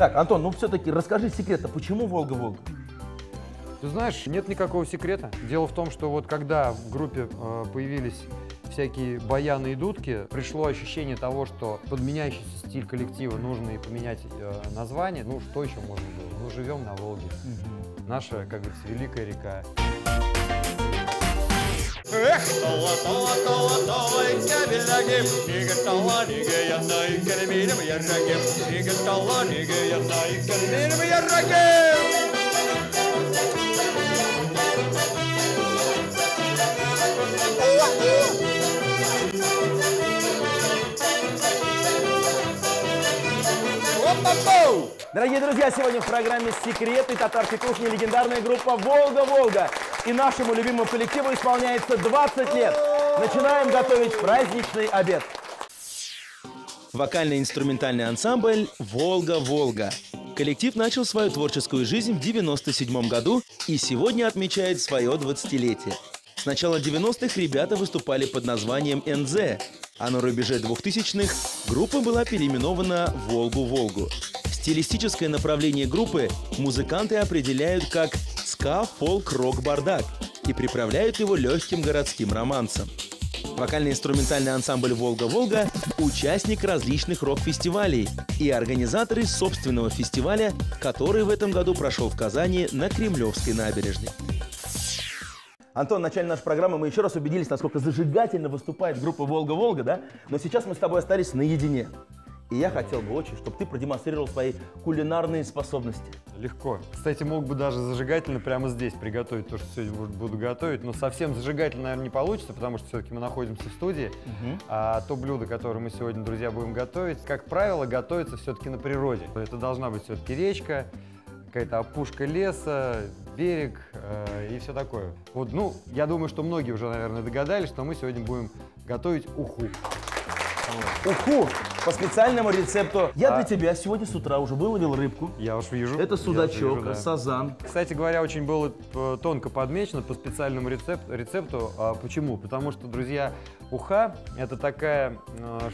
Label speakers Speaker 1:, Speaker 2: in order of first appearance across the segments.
Speaker 1: Так, Антон, ну все-таки расскажи секрет, а почему Волга-Волга?
Speaker 2: Ты знаешь, нет никакого секрета. Дело в том, что вот когда в группе появились всякие баяны и дудки, пришло ощущение того, что под меняющийся стиль коллектива нужно и поменять название. Ну, что еще можно было? Ну, живем на Волге. Наша, как говорится, великая река.
Speaker 3: Эх!
Speaker 1: Дорогие друзья, сегодня в программе «Секреты татарской кухни» легендарная группа «Волга-Волга». И нашему любимому коллективу исполняется 20 лет. Начинаем готовить праздничный обед.
Speaker 4: Вокально-инструментальный ансамбль «Волга-Волга». Коллектив начал свою творческую жизнь в 1997 году и сегодня отмечает свое 20-летие. С начала 90-х ребята выступали под названием «НЗ», а на рубеже 2000-х группа была переименована в «Волгу-Волгу». Стилистическое направление группы музыканты определяют как ска, фолк, рок, бардак и приправляют его легким городским романсом. Вокально-инструментальный ансамбль «Волга-Волга» – участник различных рок-фестивалей и организаторы собственного фестиваля, который в этом году прошел в Казани на Кремлевской набережной.
Speaker 1: Антон, в начале нашей программы мы еще раз убедились, насколько зажигательно выступает группа «Волга-Волга», да? Но сейчас мы с тобой остались наедине. И я хотел бы очень, чтобы ты продемонстрировал свои кулинарные способности.
Speaker 2: Легко. Кстати, мог бы даже зажигательно прямо здесь приготовить то, что сегодня буду готовить. Но совсем зажигательно, наверное, не получится, потому что все-таки мы находимся в студии. А то блюдо, которое мы сегодня, друзья, будем готовить, как правило, готовится все-таки на природе. Это должна быть все-таки речка, какая-то опушка леса, берег и все такое. Вот, ну, я думаю, что многие уже, наверное, догадались, что мы сегодня будем готовить уху.
Speaker 1: Уху по специальному рецепту. Я для тебя сегодня с утра уже выловил рыбку.
Speaker 2: Я уж вижу.
Speaker 1: Это судачок,
Speaker 2: вижу, да.
Speaker 1: сазан.
Speaker 2: Кстати говоря, очень было тонко подмечено по специальному рецепту. Почему? Потому что, друзья, уха – это такая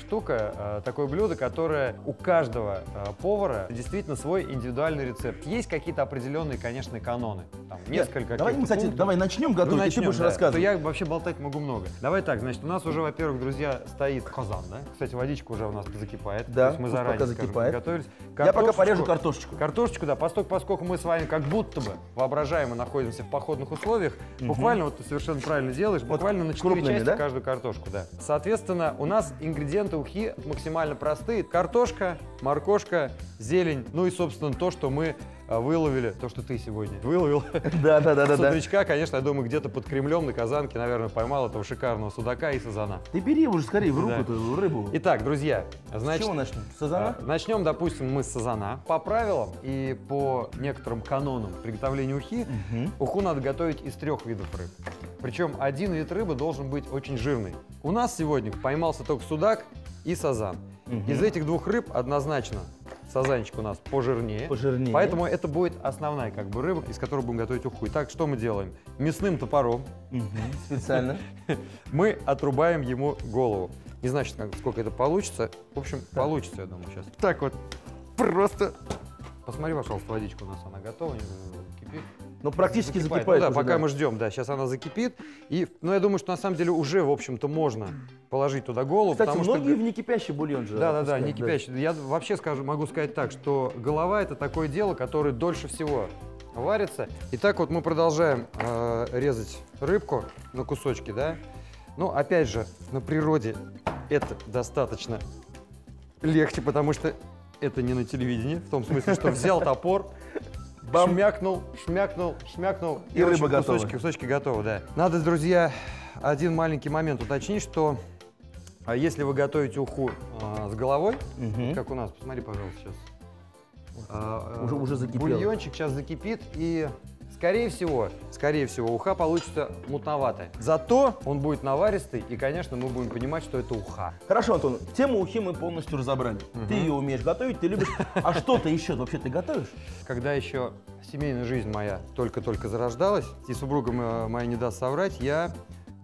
Speaker 2: штука, такое блюдо, которое у каждого повара действительно свой индивидуальный рецепт. Есть какие-то определенные, конечно, каноны. Там, несколько
Speaker 1: давай, кстати,
Speaker 2: пунктов.
Speaker 1: давай начнем готовить, и ты будешь рассказывать.
Speaker 2: Я вообще болтать могу много. Давай так, значит, у нас уже, во-первых, друзья, стоит казан, да? Кстати, водичка уже у нас закипает.
Speaker 1: Да,
Speaker 2: то есть мы заранее, скажем, готовились.
Speaker 1: Я пока порежу картошечку.
Speaker 2: Картошечку, да, поскольку мы с вами как будто бы воображаемо находимся в походных условиях, буквально, вот ты совершенно правильно делаешь, буквально на 4 части, да? Каждую картошку, да. Соответственно, у нас ингредиенты ухи максимально простые. Картошка, моркошка, зелень, ну и, собственно, то, что мы выловили, то, что ты сегодня выловил.
Speaker 1: Да.
Speaker 2: С утречка, конечно, я думаю, где-то под Кремлем на Казанке, наверное, поймал этого шикарного судака и сазана.
Speaker 1: Ты бери уже скорее в руку эту рыбу.
Speaker 2: Итак, друзья, значит...
Speaker 1: С чего начнем? С сазана?
Speaker 2: Начнем, допустим, мы с сазана. По правилам и по некоторым канонам приготовления ухи, уху надо готовить из 3 видов рыб. Причем один вид рыбы должен быть очень жирный. У нас сегодня поймался только судак и сазан. Из этих 2 рыб однозначно сазанчик у нас пожирнее. Поэтому это будет основная как бы рыба, из которой будем готовить уху. Итак, что мы делаем? Мясным топором
Speaker 1: специально
Speaker 2: мы отрубаем ему голову. Не знаю, сколько это получится. В общем, получится, я думаю, сейчас. Так вот, просто... Посмотри, пожалуйста, водичка у нас, она готова, кипит.
Speaker 1: Ну, практически закипает.
Speaker 2: Ну, да, пока мы ждем, да, сейчас она закипит. И, ну, я думаю, что на самом деле уже, в общем-то, можно положить туда голову.
Speaker 1: Кстати,
Speaker 2: потому
Speaker 1: многие
Speaker 2: что...
Speaker 1: в некипящий бульон же.
Speaker 2: Да, не кипящий. Я вообще могу сказать так, что голова – это такое дело, которое дольше всего варится. Итак, вот мы продолжаем резать рыбку на кусочки, да. Ну, опять же, на природе это достаточно легче, потому что это не на телевидении, в том смысле, что взял топор, шмякнул,
Speaker 1: и рыба готова.
Speaker 2: Кусочки готовы, да. Надо, друзья, один маленький момент уточнить, что если вы готовите уху с головой, как у нас, посмотри, пожалуйста, сейчас.
Speaker 1: Уже закипел.
Speaker 2: Бульончик сейчас закипит, и скорее всего, уха получится мутноватая. Зато он будет наваристый, и, конечно, мы будем понимать, что это уха.
Speaker 1: Хорошо, Антон, тему ухи мы полностью разобрали. Ты ее умеешь готовить, ты любишь. А что-то еще вообще ты готовишь?
Speaker 2: Когда еще семейная жизнь моя только-только зарождалась, и супруга моя не даст соврать, я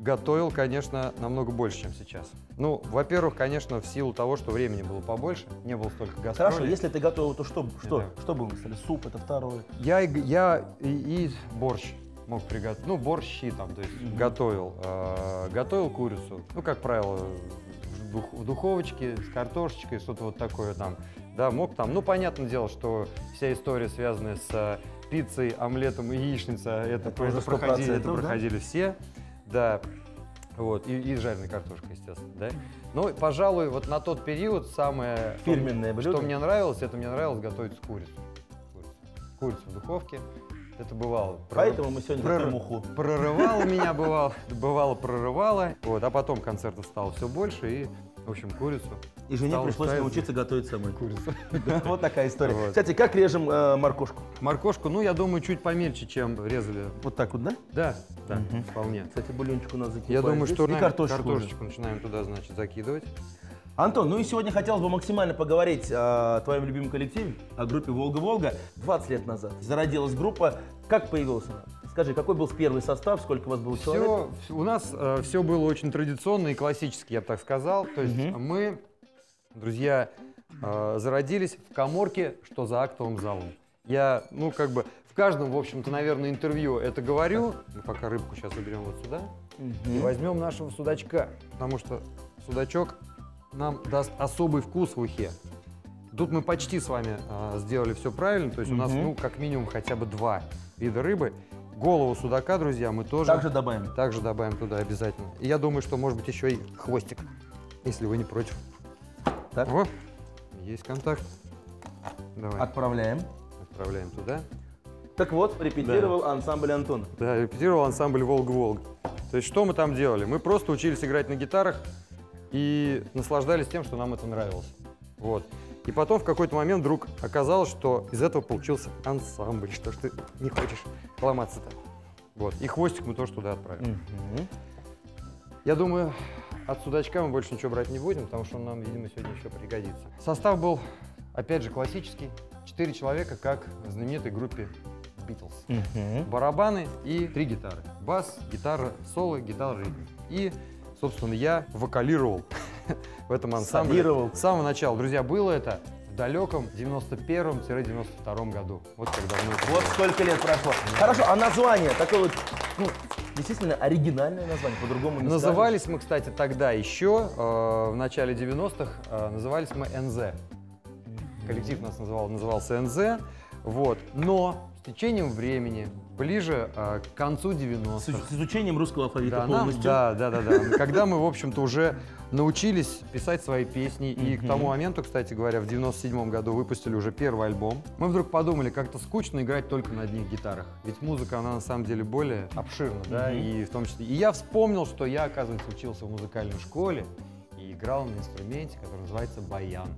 Speaker 2: готовил, конечно, намного больше, чем сейчас. Ну, во-первых, конечно, в силу того, что времени было побольше, не было столько гастролей.
Speaker 1: Хорошо, если ты готовил, то что был? Суп, это второе.
Speaker 2: Я и борщ мог приготовить, ну, борщи там, то есть готовил. Готовил курицу, ну, как правило, в духовочке с картошечкой, что-то вот такое там. Да, мог там, ну, понятное дело, что вся история, связанная с пиццей, омлетом и яичницей, это проходили все, да, вот, и с жареной картошкой, естественно, да. Но, пожалуй, вот на тот период самое
Speaker 1: фирменное блюдо,
Speaker 2: что мне нравилось, готовить курицу. Курицу в духовке. Это бывало.
Speaker 1: Поэтому мы сегодня готовим уху.
Speaker 2: Прорывало меня, прорывало. Вот, а потом концертов стало все больше, и, в общем, курицу.
Speaker 1: И жене пришлось научиться готовить самой.
Speaker 2: Курицу.
Speaker 1: Вот такая история. Кстати, как режем моркошку?
Speaker 2: Моркошку, ну, я думаю, чуть помельче, чем резали.
Speaker 1: Вот так вот, да?
Speaker 2: Да, вполне.
Speaker 1: Кстати, бульончик у нас закипает.
Speaker 2: Я думаю, что
Speaker 1: картошечку
Speaker 2: начинаем туда, значит, закидывать.
Speaker 1: Антон, ну и сегодня хотелось бы максимально поговорить о твоем любимом коллективе, о группе «Волга-Волга». 20 лет назад зародилась группа. Как появилась она? Скажи, какой был первый состав, сколько у вас было человек?
Speaker 2: У нас все было очень традиционно и классически, я бы так сказал. То есть мы, друзья, зародились в каморке, что за актовым залом. Я, ну, как бы, в каждом, в общем-то, наверное, интервью это говорю. Мы пока рыбку сейчас уберем вот сюда. И возьмем нашего судачка, потому что судачок нам даст особый вкус в ухе. Тут мы почти с вами сделали все правильно, то есть у нас, ну, как минимум, хотя бы 2 вида рыбы. Голову судака, друзья, мы тоже
Speaker 1: также добавим
Speaker 2: туда обязательно. И я думаю, что, может быть, еще и хвостик, если вы не против.
Speaker 1: Так.
Speaker 2: О, есть контакт. Давай.
Speaker 1: Отправляем
Speaker 2: Туда.
Speaker 1: Так вот, репетировал ансамбль Антона.
Speaker 2: Да, репетировал ансамбль «Волга-Волга». То есть что мы там делали? Мы просто учились играть на гитарах и наслаждались тем, что нам это нравилось. Вот. И потом в какой-то момент вдруг оказалось, что из этого получился ансамбль, что ж ты не хочешь ломаться-то. Вот. И хвостик мы тоже туда отправим. Я думаю, от судачка мы больше ничего брать не будем, потому что он нам, видимо, сегодня еще пригодится. Состав был, опять же, классический. 4 человека, как в знаменитой группе Beatles. Барабаны и 3 гитары. Бас, гитара соло, гитара ритм. И, собственно, я вокалировал в этом ансамбле. С самого начала. Друзья, было это в далеком 91-92 году. Вот когда мы...
Speaker 1: Вот сколько лет прошло. Хорошо, а название такое вот, ну, действительно оригинальное название, по-другому не
Speaker 2: Назывались
Speaker 1: скажешь.
Speaker 2: мы, кстати, тогда еще, в начале 90-х, назывались мы НЗ. Коллектив нас назывался НЗ. Вот. Но с течением времени, ближе к концу 90-х...
Speaker 1: С изучением русского алфавита полностью.
Speaker 2: Да. Когда мы, в общем-то, уже научились писать свои песни, и к тому моменту, кстати говоря, в 97-м году выпустили уже первый альбом, мы вдруг подумали, как-то скучно играть только на одних гитарах. Ведь музыка, она на самом деле более обширна, да, и в том числе... И я вспомнил, что я, оказывается, учился в музыкальной школе и играл на инструменте, который называется баян.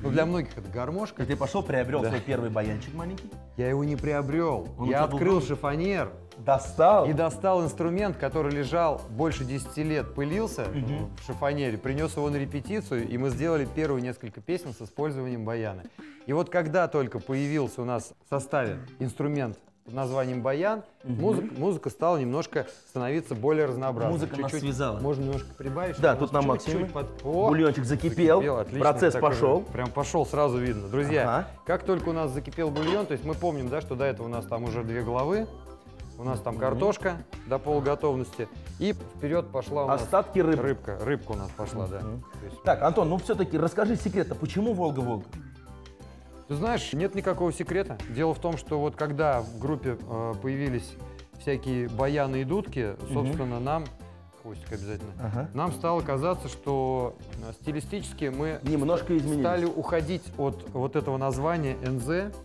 Speaker 2: Ну, для многих это гармошка.
Speaker 1: И ты пошел, приобрел свой первый баянчик маленький?
Speaker 2: Я его не приобрел. Я открыл шифоньер.
Speaker 1: Достал?
Speaker 2: И достал инструмент, который лежал больше 10 лет, пылился в шифонере, принес его на репетицию, и мы сделали первые несколько песен с использованием баяна. И вот когда только появился у нас в составе инструмент под названием баян, музыка стала немножко становиться более разнообразной.
Speaker 1: Музыка нас связала.
Speaker 2: Можно немножко прибавить.
Speaker 1: Да, тут на максимум. Бульончик закипел, процесс пошел.
Speaker 2: Прям пошел, сразу видно. Друзья, как только у нас закипел бульон, то есть мы помним, да, что до этого у нас там уже 2 головы, у нас там картошка до полуготовности, и вперед пошла у нас
Speaker 1: остатки рыбы.
Speaker 2: Рыбка у нас пошла, да.
Speaker 1: Так, Антон, ну все-таки расскажи секрет, почему Волга-Волга?
Speaker 2: Ты знаешь, нет никакого секрета. Дело в том, что вот когда в группе появились всякие баяны и дудки, собственно, нам, хвостик обязательно, нам стало казаться, что стилистически мы
Speaker 1: немножко
Speaker 2: стали уходить от вот этого названия НЗ.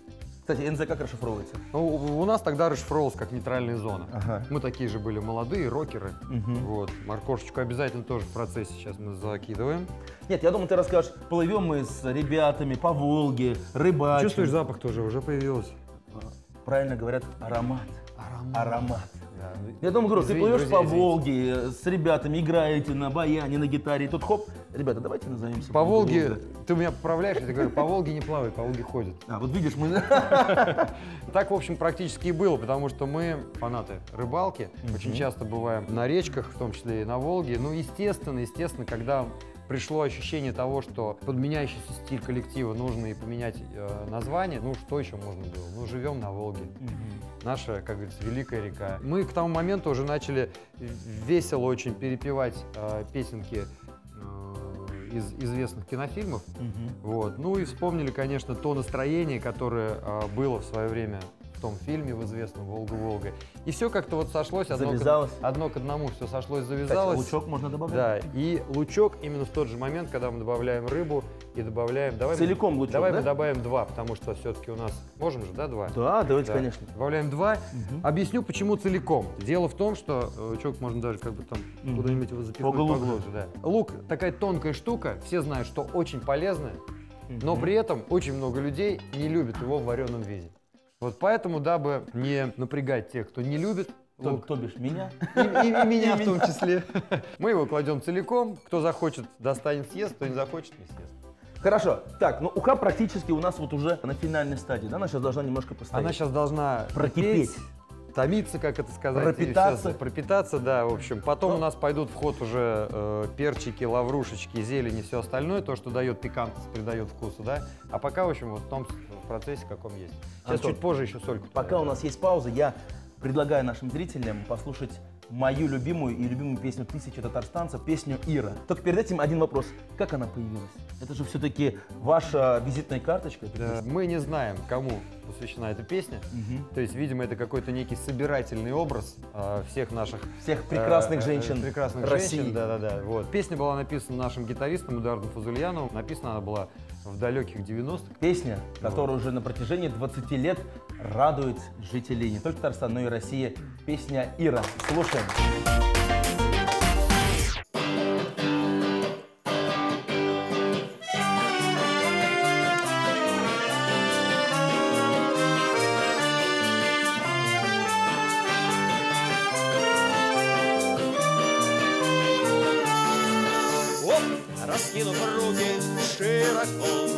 Speaker 1: Кстати, НЗ как расшифровывается?
Speaker 2: Ну, у нас тогда расшифровывалось как нейтральная зона. Мы такие же были молодые рокеры. Вот. Моркошечку обязательно тоже в процессе сейчас мы закидываем.
Speaker 1: Нет, я думаю, ты расскажешь, плывем мы с ребятами по Волге, рыбачим.
Speaker 2: Чувствуешь, запах тоже уже появился?
Speaker 1: Правильно говорят, аромат. Аромат. Я думаю, говорю, ты
Speaker 2: Извини,
Speaker 1: плывешь
Speaker 2: друзья,
Speaker 1: по
Speaker 2: извините.
Speaker 1: Волге с ребятами, играете на баяне, на гитаре, и тут хоп, ребята, давайте назовемся.
Speaker 2: По Волге, ты меня поправляешь, я тебе говорю, по Волге не плавай, по Волге ходят.
Speaker 1: А, вот видишь, мы...
Speaker 2: Так, в общем, практически и было, потому что мы фанаты рыбалки, очень часто бываем на речках, в том числе и на Волге. Ну, естественно, когда пришло ощущение того, что под меняющийся стиль коллектива нужно и поменять название, ну, что еще можно было? Ну, живем на Волге. Наша, как говорится, великая река. Мы к тому моменту уже начали весело очень перепевать песенки из известных кинофильмов. Вот. Ну и вспомнили, конечно, то настроение, которое было в свое время в том фильме в известном «Волга-Волга». И все как-то вот сошлось,
Speaker 1: Завязалось.
Speaker 2: одно к одному все сошлось,
Speaker 1: Кстати,
Speaker 2: завязалось.
Speaker 1: лучок можно добавлять?
Speaker 2: Да, и лучок именно в тот же момент, когда мы добавляем рыбу и добавляем... Давай
Speaker 1: Целиком лучок,
Speaker 2: Давай
Speaker 1: да?
Speaker 2: мы добавим 2, потому что все-таки у нас... Можем же, да, 2?
Speaker 1: Да, давайте,
Speaker 2: Да.
Speaker 1: конечно.
Speaker 2: Добавляем 2. Объясню, почему целиком. Дело в том, что лучок можно даже как бы там куда-нибудь его запихнуть
Speaker 1: Поглубже.
Speaker 2: поглубже. Да. Лук такая тонкая штука, все знают, что очень полезная, но при этом очень много людей не любят его в вареном виде. Вот поэтому, дабы не напрягать тех, кто не любит лук,
Speaker 1: То бишь меня.
Speaker 2: и меня в том числе, мы его кладем целиком. Кто захочет, достанет, съест, кто не захочет, не съест.
Speaker 1: Хорошо. Так, ну уха практически у нас вот уже на финальной стадии, да? Она сейчас должна немножко постоять.
Speaker 2: Она сейчас должна
Speaker 1: Прокипеть.
Speaker 2: кипеть, томиться, как это сказать.
Speaker 1: Пропитаться.
Speaker 2: И всё, пропитаться, да, в общем. Потом у нас пойдут в ход уже перчики, лаврушечки, зелень и все остальное, то, что дает пикантность, придает вкусу, да. А пока, в общем, вот в том процессе, каком есть. Сейчас
Speaker 1: Антон,
Speaker 2: чуть позже еще сольку.
Speaker 1: Пока у нас есть пауза, я предлагаю нашим зрителям послушать мою любимую и любимую песню «Тысячи татарстанцев», песню «Ира». Только перед этим один вопрос. Как она появилась? Это же все-таки ваша визитная карточка. эта
Speaker 2: Да,
Speaker 1: песня.
Speaker 2: мы не знаем, кому посвящена эта песня. То есть, видимо, это какой-то некий собирательный образ всех наших
Speaker 1: Всех прекрасных женщин
Speaker 2: прекрасных
Speaker 1: России.
Speaker 2: женщин, да. Вот. Песня была написана нашим гитаристом Эдуардом Фазульяновым. Написана она была в далеких 90-х.
Speaker 1: Песня, которая уже на протяжении 20 лет радует жителей не только Татарстана, но и России. Песня «Ира». Слушаем.
Speaker 3: Раскинув руки широко,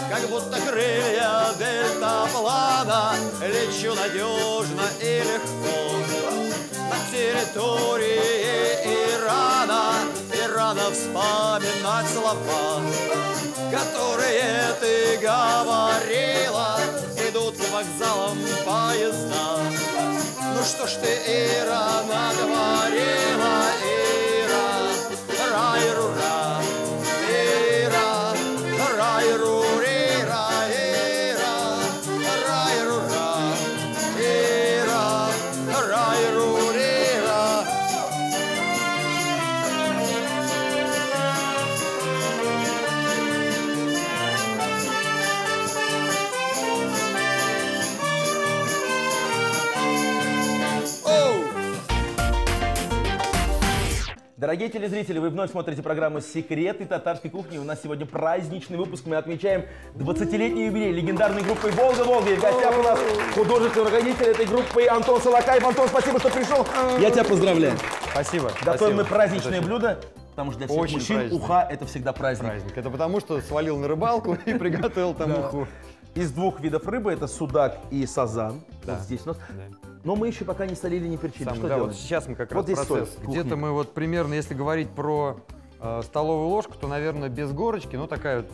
Speaker 3: как будто крылья дельтаплана, лечу надежно и легко на территории Ирана вспоминать слова, которые ты говорила, идут к вокзалам поезда. Ну что ж ты, Ира, натворила, Ира, рай-рура, Ира, рай-рурира, Ира, рай-рура, Ира, рай-рурира. Оу!
Speaker 1: Дорогие телезрители, вы вновь смотрите программу «Секреты татарской кухни». У нас сегодня праздничный выпуск. Мы отмечаем 20-летний юбилей легендарной группы «Волга-Волга». И в гостях у нас художественный руководитель этой группы Антон Салакаев. Антон, спасибо, что пришел. Я тебя поздравляю.
Speaker 2: Спасибо.
Speaker 1: Готовим мы
Speaker 2: спасибо.
Speaker 1: праздничное
Speaker 2: Это
Speaker 1: блюдо, потому что для всех
Speaker 2: Очень
Speaker 1: мужчин
Speaker 2: праздничное.
Speaker 1: уха – это всегда праздник.
Speaker 2: праздник. Это потому, что свалил на рыбалку и приготовил там уху.
Speaker 1: Из двух видов рыбы – это судак и сазан.
Speaker 2: Да.
Speaker 1: Вот здесь у нас.
Speaker 2: Да.
Speaker 1: Но мы еще пока не солили, не перчили.
Speaker 2: Сам,
Speaker 1: Что
Speaker 2: да,
Speaker 1: делаем?
Speaker 2: вот сейчас мы как
Speaker 1: Вот
Speaker 2: раз
Speaker 1: здесь
Speaker 2: процесс.
Speaker 1: соль в
Speaker 2: Где-то
Speaker 1: кухне.
Speaker 2: мы вот примерно, если говорить про столовую ложку, то, наверное, без горочки, ну такая вот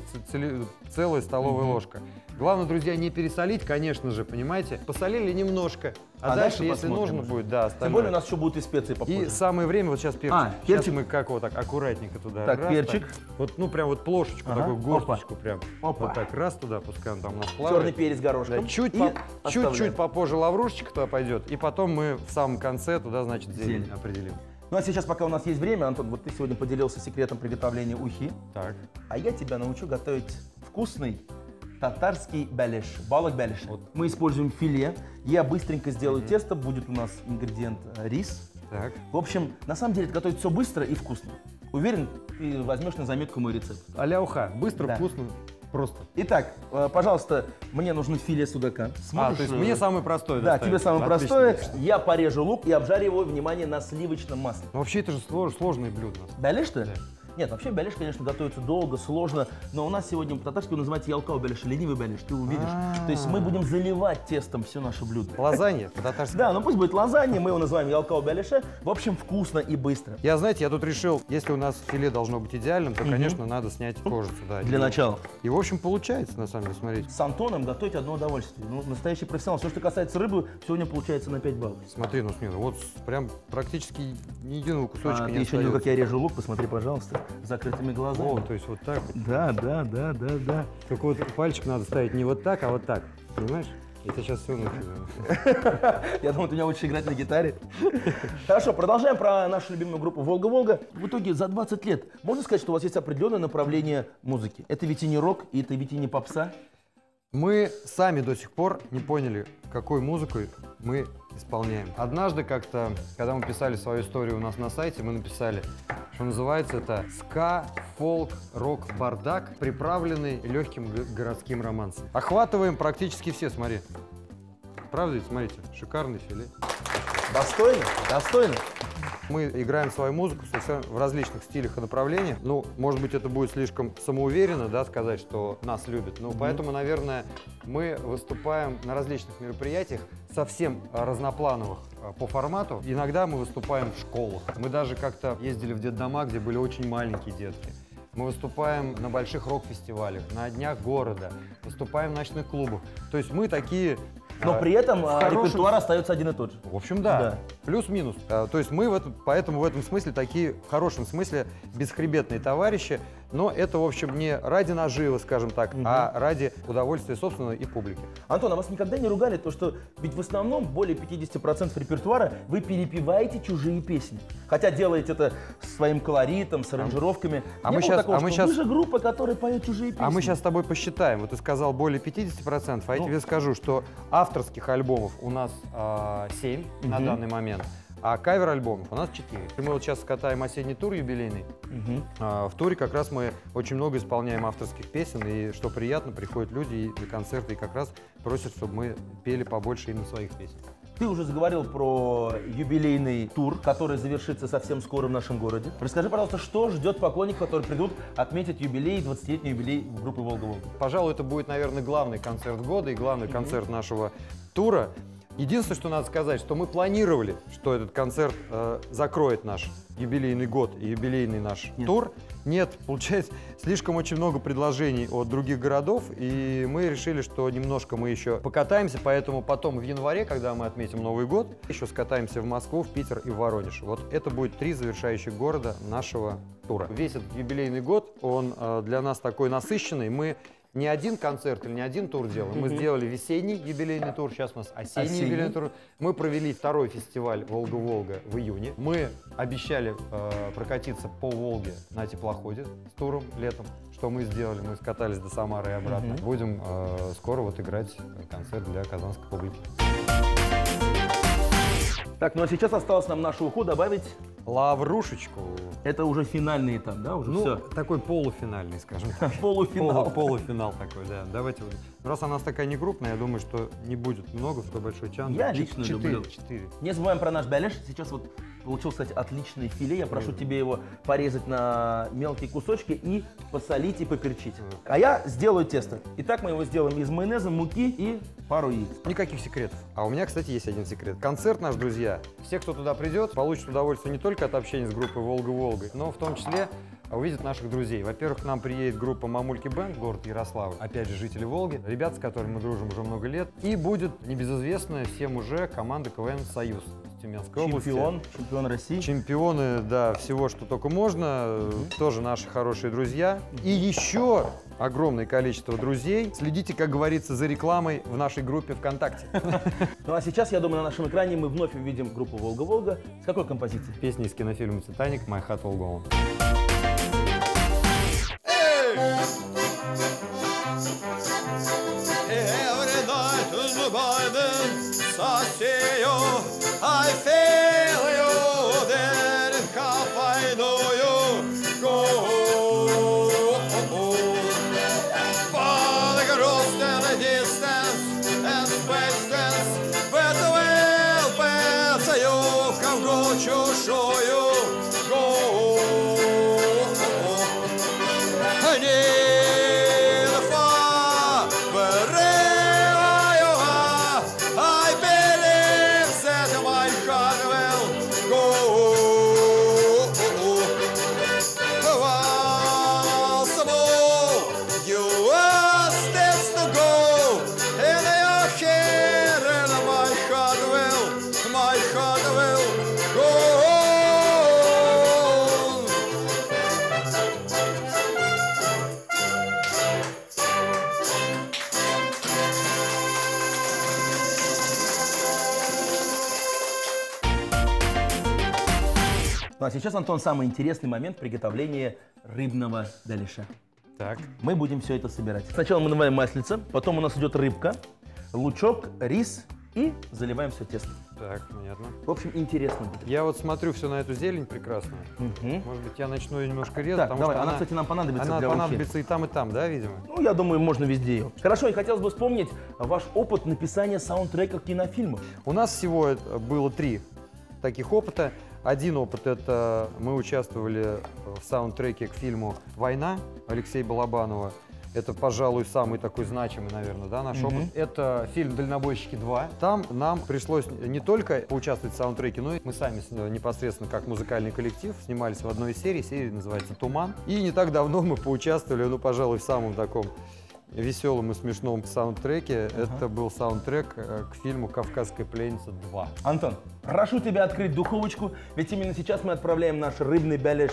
Speaker 2: целая столовая ложка. Главное, друзья, не пересолить, конечно же, понимаете. Посолили немножко, а дальше, если
Speaker 1: посмотрим
Speaker 2: нужно
Speaker 1: уже.
Speaker 2: будет, да,
Speaker 1: Тем
Speaker 2: остальное.
Speaker 1: более у нас еще будут и специи попозже.
Speaker 2: И самое время, вот сейчас перчик.
Speaker 1: перчик.
Speaker 2: Сейчас мы как вот так аккуратненько туда.
Speaker 1: Так,
Speaker 2: раз,
Speaker 1: перчик.
Speaker 2: Вот, ну, прям вот плошечку,
Speaker 1: Ага.
Speaker 2: такую горсточку прям.
Speaker 1: Опа.
Speaker 2: Вот так, раз туда, пускай он там у нас плавает.
Speaker 1: Черный перец горошком.
Speaker 2: Да, чуть
Speaker 1: И оставляем.
Speaker 2: чуть попозже лаврушечка туда пойдет, и потом мы в самом конце туда, значит, зелень
Speaker 1: Зелень.
Speaker 2: определим.
Speaker 1: Ну а сейчас, пока у нас есть время, Антон, вот ты сегодня поделился секретом приготовления ухи,
Speaker 2: Так.
Speaker 1: а я тебя научу готовить вкусный татарский бәлеш, балык бәлеш. Мы используем филе. Я быстренько сделаю тесто, будет у нас ингредиент рис.
Speaker 2: Так.
Speaker 1: В общем, на самом деле это готовить все быстро и вкусно. Уверен, ты возьмешь на заметку мой рецепт.
Speaker 2: А-ля уха. Быстро,
Speaker 1: Да.
Speaker 2: вкусно, Просто.
Speaker 1: Итак, пожалуйста, мне нужно филе судака.
Speaker 2: То есть мне самый простой
Speaker 1: Да,
Speaker 2: доставить?
Speaker 1: тебе самое
Speaker 2: Отлично.
Speaker 1: простое. Я порежу лук и обжарю его, внимание, на сливочном масле.
Speaker 2: Ну, вообще это же сложное блюдо.
Speaker 1: Бәлеш ты? Нет, вообще бәлеш, конечно, готовится долго, сложно, но у нас сегодня по-татарски называется ялкау бәлеш, ленивый бәлеш, ты увидишь. То есть мы будем заливать тестом все наше блюдо.
Speaker 2: Лазанья по-татарски.
Speaker 1: Да, ну пусть будет лазанья, мы его называем ялкау бәлеше. В общем, вкусно и быстро.
Speaker 2: Я, знаете, я тут решил, если у нас филе должно быть идеальным, то, конечно, надо снять кожицу. Да.
Speaker 1: Для начала.
Speaker 2: И, в общем, получается, на самом деле, смотрите.
Speaker 1: С Антоном готовить одно удовольствие. Ну, настоящий профессионал. Все, что касается рыбы, сегодня получается на 5 баллов.
Speaker 2: Смотри, ну смотри, вот прям практически ни единого кусочка
Speaker 1: Ты
Speaker 2: не
Speaker 1: еще видел,
Speaker 2: остается.
Speaker 1: как я режу лук, посмотри, пожалуйста, с закрытыми глазами.
Speaker 2: О, то есть вот так вот.
Speaker 1: Да.
Speaker 2: Только вот пальчик надо ставить не вот так, а вот так. Понимаешь? Я тебе сейчас все
Speaker 1: Я думаю, ты меня учишь играть на гитаре. Хорошо, продолжаем про нашу любимую группу «Волга-Волга». В итоге за 20 лет можно сказать, что у вас есть определенное направление музыки. Это ведь и не рок, и это ведь и не попса.
Speaker 2: Мы сами до сих пор не поняли, какой музыкой мы исполняем. Однажды как-то, когда мы писали свою историю у нас на сайте, мы написали, что называется это ска, фолк, рок, бардак, приправленный легким городским романсом. Охватываем практически все, смотри. Правда, ведь? Смотрите, шикарный филе.
Speaker 1: Достойно? Достойно.
Speaker 2: Мы играем свою музыку совсем в различных стилях и направлениях. Ну, может быть, это будет слишком самоуверенно, да, сказать, что нас любят. Но поэтому, наверное, мы выступаем на различных мероприятиях, совсем разноплановых по формату. Иногда мы выступаем в школах. Мы даже как-то ездили в детдома, где были очень маленькие детки. Мы выступаем на больших рок-фестивалях, на днях города, выступаем в ночных клубах. То есть мы такие...
Speaker 1: Но при этом
Speaker 2: хорошем-
Speaker 1: репертуар остается один и тот же.
Speaker 2: В общем, да.
Speaker 1: Да.
Speaker 2: Плюс-минус. То есть мы поэтому в этом смысле такие, в хорошем смысле, бесхребетные товарищи. Но это, в общем, не ради наживы, скажем так, а ради удовольствия собственного и публики.
Speaker 1: Антон, а вас никогда не ругали, то что ведь в основном более 50% репертуара вы перепеваете чужие песни. Хотя делаете это своим колоритом, с аранжировками.
Speaker 2: А
Speaker 1: Не
Speaker 2: мы
Speaker 1: было
Speaker 2: щас-
Speaker 1: такого,
Speaker 2: а мы
Speaker 1: что
Speaker 2: щас-
Speaker 1: вы же группа, которая поет чужие песни.
Speaker 2: А мы сейчас с тобой посчитаем. Вот ты сказал более 50%, а я тебе скажу, что авторских альбомов у нас 7 на данный момент, а кавер-альбомов у нас 4. Мы вот сейчас катаем осенний тур юбилейный. В туре как раз мы очень много исполняем авторских песен, и что приятно, приходят люди и на концерты и как раз просят, чтобы мы пели побольше именно своих песен.
Speaker 1: Ты уже заговорил про юбилейный тур, который завершится совсем скоро в нашем городе. Расскажи, пожалуйста, что ждет поклонников, которые придут отметить юбилей, 20-летний юбилей группы «Волга-Волга».
Speaker 2: Пожалуй, это будет, наверное, главный концерт года и главный концерт нашего тура. Единственное, что надо сказать, что мы планировали, что этот концерт закроет наш юбилейный год и юбилейный наш тур. Нет, получается, слишком очень много предложений от других городов, и мы решили, что немножко мы еще покатаемся, поэтому потом в январе, когда мы отметим Новый год, еще скатаемся в Москву, в Питер и в Воронеж. Вот это будет 3 завершающих города нашего тура. Весь этот юбилейный год, он для нас такой насыщенный. Мы не один концерт или не один тур делаем. Мы сделали весенний юбилейный тур, сейчас у нас осенний юбилейный тур. Мы провели второй фестиваль «Волга-Волга» в июне. Мы обещали прокатиться по Волге на теплоходе с туром летом. Что мы сделали? Мы скатались до Самары и обратно. Будем скоро вот играть концерт для казанской публики.
Speaker 1: Так, ну а сейчас осталось нам на шоу добавить,
Speaker 2: Лаврушечку.
Speaker 1: это уже финальный этап, да, уже
Speaker 2: Ну,
Speaker 1: все.
Speaker 2: такой полуфинальный, скажем так.
Speaker 1: Полуфинал.
Speaker 2: Полуфинал такой, да. Давайте вот. Раз она такая не крупная, я думаю, что не будет много, такой большой чан.
Speaker 1: Я лично люблю.
Speaker 2: 4.
Speaker 1: Не забываем про наш бәлеш. Сейчас вот получил, кстати, отличное филе. Я прошу тебе его порезать на мелкие кусочки и посолить и поперчить. А я сделаю тесто. Итак, мы его сделаем из майонеза, муки и пару яиц.
Speaker 2: Никаких секретов. А у меня, кстати, есть один секрет. Концерт наш, друзья, все, кто туда придет, получат удовольствие не только от общения с группой «Волга-Волга», но в том числе увидят наших друзей. Во-первых, к нам приедет группа «Мамульки Бэнд», город Ярославль, опять же, жители Волги, ребята, с которыми мы дружим уже много лет. И будет небезызвестная всем уже команда КВН «Союз» из Тюменской области.
Speaker 1: Чемпион России.
Speaker 2: Чемпионы, да, всего, что только можно, тоже наши хорошие друзья. И еще огромное количество друзей. Следите, как говорится, за рекламой в нашей группе ВКонтакте.
Speaker 1: Ну а сейчас, я думаю, на нашем экране мы вновь увидим группу «Волга-Волга». С какой композицией?
Speaker 2: Песня из кинофильма «Титаник» «My Heart Will Go On».
Speaker 3: Every night by the Saseo, I feel you there and half I know you go.
Speaker 1: Ну а сейчас, Антон, самый интересный момент приготовления рыбного беляша.
Speaker 2: Так.
Speaker 1: Мы будем все это собирать. Сначала мы намываем маслице, потом у нас идет рыбка, лучок, рис и заливаем все тесто.
Speaker 2: Так, понятно.
Speaker 1: В общем, интересно будет.
Speaker 2: Я вот смотрю все на эту зелень прекрасную. Может быть, я начну ее немножко резать,
Speaker 1: Так,
Speaker 2: потому
Speaker 1: давай,
Speaker 2: что
Speaker 1: она, кстати, нам понадобится
Speaker 2: она
Speaker 1: для
Speaker 2: понадобится и там, да, видимо?
Speaker 1: Ну, я думаю, можно везде ее. Хорошо, и хотелось бы вспомнить ваш опыт написания саундтрека кинофильмов.
Speaker 2: У нас всего было 3 таких опыта. Один опыт — это мы участвовали в саундтреке к фильму «Война» Алексея Балабанова. Это, пожалуй, самый такой значимый, наверное, да, наш опыт. Это фильм «Дальнобойщики 2». Там нам пришлось не только поучаствовать в саундтреке, но и мы сами непосредственно как музыкальный коллектив снимались в одной из серий. Серия называется «Туман». И не так давно мы поучаствовали, ну, пожалуй, в самом таком веселом и смешном саундтреке. Это был саундтрек к фильму «Кавказская пленница 2».
Speaker 1: Антон, прошу тебя открыть духовочку, ведь именно сейчас мы отправляем наш рыбный беляш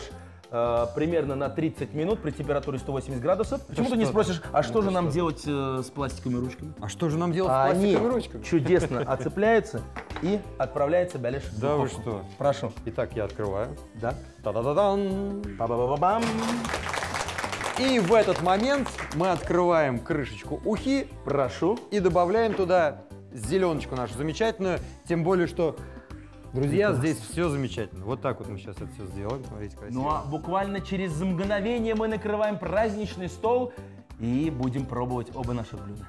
Speaker 1: примерно на 30 минут при температуре 180 градусов. Почему ты не спросишь, а что же нам делать с пластиковыми ручками?
Speaker 2: А что же нам делать с
Speaker 1: Они
Speaker 2: пластиковыми ручками?
Speaker 1: чудесно отцепляются и отправляется беляш в
Speaker 2: Да вы
Speaker 1: духовку.
Speaker 2: что?
Speaker 1: Прошу.
Speaker 2: Итак, я открываю.
Speaker 1: Да.
Speaker 2: Та-да-да-дан!
Speaker 1: Ба-ба-ба-бам.
Speaker 2: И в этот момент мы открываем крышечку ухи
Speaker 1: Прошу.
Speaker 2: и добавляем туда зеленочку нашу замечательную. Тем более, что, друзья, здесь все замечательно. Вот так вот мы сейчас это все сделаем. Смотрите, красиво.
Speaker 1: Ну а буквально через мгновение мы накрываем праздничный стол и будем пробовать оба наших блюда.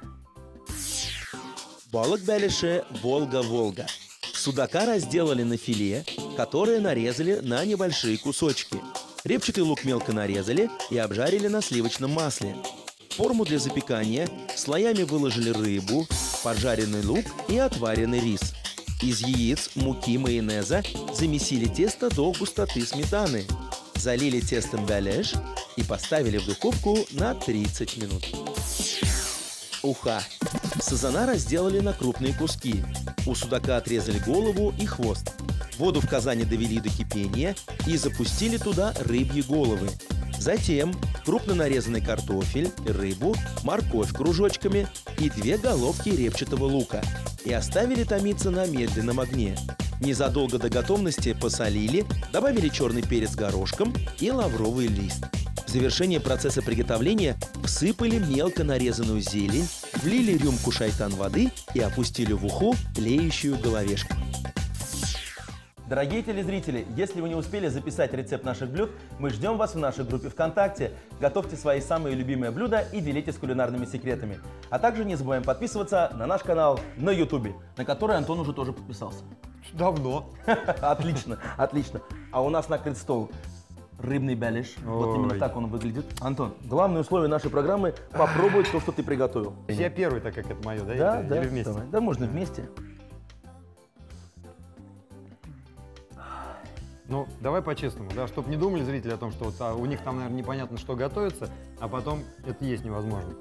Speaker 4: Балык беляше «Волга-Волга». Судака разделали на филе, которое нарезали на небольшие кусочки. Репчатый лук мелко нарезали и обжарили на сливочном масле. В форму для запекания слоями выложили рыбу, поджаренный лук и отваренный рис. Из яиц, муки, майонеза замесили тесто до густоты сметаны. Залили тестом беляш и поставили в духовку на 30 минут. Уха. Сазана разделали на крупные куски. У судака отрезали голову и хвост. Воду в казане довели до кипения и запустили туда рыбьи головы. Затем крупно нарезанный картофель, рыбу, морковь кружочками и 2 головки репчатого лука. И оставили томиться на медленном огне. Незадолго до готовности посолили, добавили черный перец горошком и лавровый лист. В завершение процесса приготовления всыпали мелко нарезанную зелень, влили рюмку шайтан воды и опустили в уху тлеющую головешку.
Speaker 1: Дорогие телезрители, если вы не успели записать рецепт наших блюд, мы ждем вас в нашей группе ВКонтакте. Готовьте свои самые любимые блюда и делитесь кулинарными секретами. А также не забываем подписываться на наш канал на YouTube, на который Антон уже тоже подписался.
Speaker 2: Давно.
Speaker 1: Отлично, отлично. А у нас накрыт стол. Рыбный беляш. Вот именно так он выглядит. Антон, главное условие нашей программы – попробовать то, что ты приготовил.
Speaker 2: Я первый, так как это мое, да?
Speaker 1: Да,
Speaker 2: Или
Speaker 1: да,
Speaker 2: вместе?
Speaker 1: давай. Да, можно вместе.
Speaker 2: Ну, давай по-честному, да, чтобы не думали зрители о том, что вот, у них там, наверное, непонятно, что готовится, а потом это есть невозможно.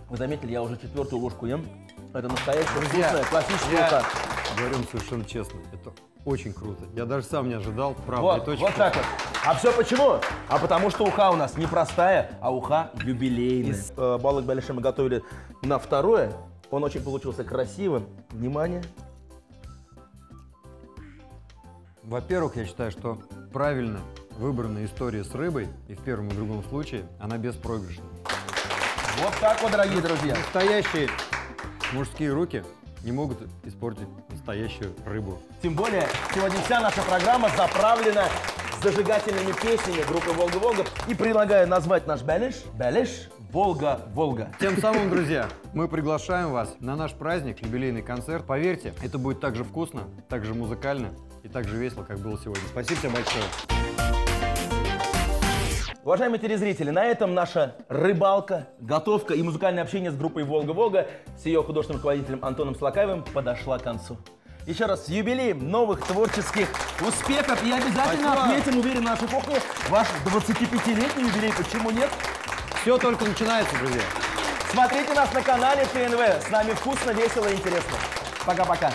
Speaker 1: Вы заметили, я уже 4-ю ложку ем. Это настоящая
Speaker 2: Друзья,
Speaker 1: вкусная классическая уха.
Speaker 2: Говорю вам совершенно честно, это очень круто. Я даже сам не ожидал, правда,
Speaker 1: Вот,
Speaker 2: это очень
Speaker 1: вот
Speaker 2: круто.
Speaker 1: так вот. А все почему? А потому что уха у нас не простая, а уха юбилейная. Балык беляша мы готовили на 2-е. Он очень получился красивым. Внимание.
Speaker 2: Во-первых, я считаю, что правильно выбранная история с рыбой, и в первом и в другом случае, она беспроигрышна.
Speaker 1: Вот так вот, дорогие друзья.
Speaker 2: Настоящие мужские руки не могут испортить настоящую рыбу.
Speaker 1: Тем более, сегодня вся наша программа заправлена зажигательными песнями группы «Волга-Волга». И предлагаю назвать наш беляш «Волга-Волга».
Speaker 2: Тем самым, друзья, мы приглашаем вас на наш праздник, юбилейный концерт. Поверьте, это будет так же вкусно, так же музыкально и так же весело, как было сегодня. Спасибо тебе большое.
Speaker 1: Уважаемые телезрители, на этом наша рыбалка, готовка и музыкальное общение с группой «Волга-Волга» с ее художественным руководителем Антоном Слакаевым подошла к концу. Еще раз с юбилеем новых творческих успехов и обязательно отметим, уверен, на нашей кухне ваш 25-летний юбилей. Почему нет?
Speaker 2: Все только начинается, друзья.
Speaker 1: Смотрите нас на канале ТНВ. С нами вкусно, весело и интересно. Пока-пока.